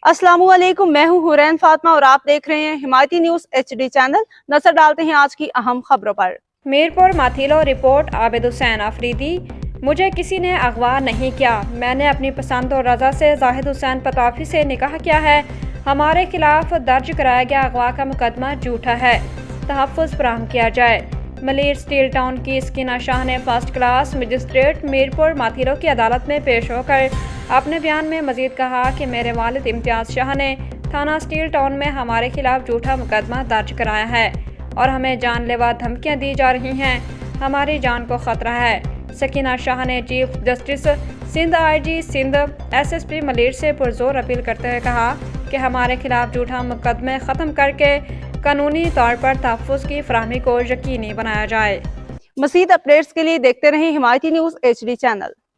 अस्सलाम वालेकुम, मैं हूं हुरैन फातिमा और आप देख रहे हैं हिमायती न्यूज HD चैनल। नजर डालते हैं आज की अहम खबरों पर। मीरपुर माथीलो रिपोर्ट आबिद हुसैन आफरीदी। मुझे किसी ने अगवा नहीं किया। मैंने अपनी पसंद और रजा से जाहिद हुसैन पताफी से निकाह किया है। हमारे खिलाफ दर्ज कराया गया अगवा का मुकदमा झूठा है। तहफ़्फ़ुज़ फराहम किया जाए। मलिर स्टील टाउन की स्कीना शाह ने फर्स्ट क्लास मजिस्ट्रेट मीरपुर माथीलो की अदालत में पेश होकर अपने बयान में मजीद कहा कि मेरे वालिद इम्तियाज़ शाह ने थाना स्टील टाउन में हमारे खिलाफ झूठा मुकदमा दर्ज कराया है और हमें जानलेवा धमकियां दी जा रही हैं। हमारी जान को खतरा है। सकीना शाह ने chief justice Sindh, IG Sindh, SSP Malir से पुरजोर अपील करते हुए कहा कि हमारे खिलाफ झूठा मुकदमे ख़त्म करके कानूनी तौर पर तहफ़्फ़ुज़ की फराहमी को यकीनी बनाया जाए। मज़ीद अपडेट्स के लिए देखते रहें हिमायती न्यूज HD चैनल।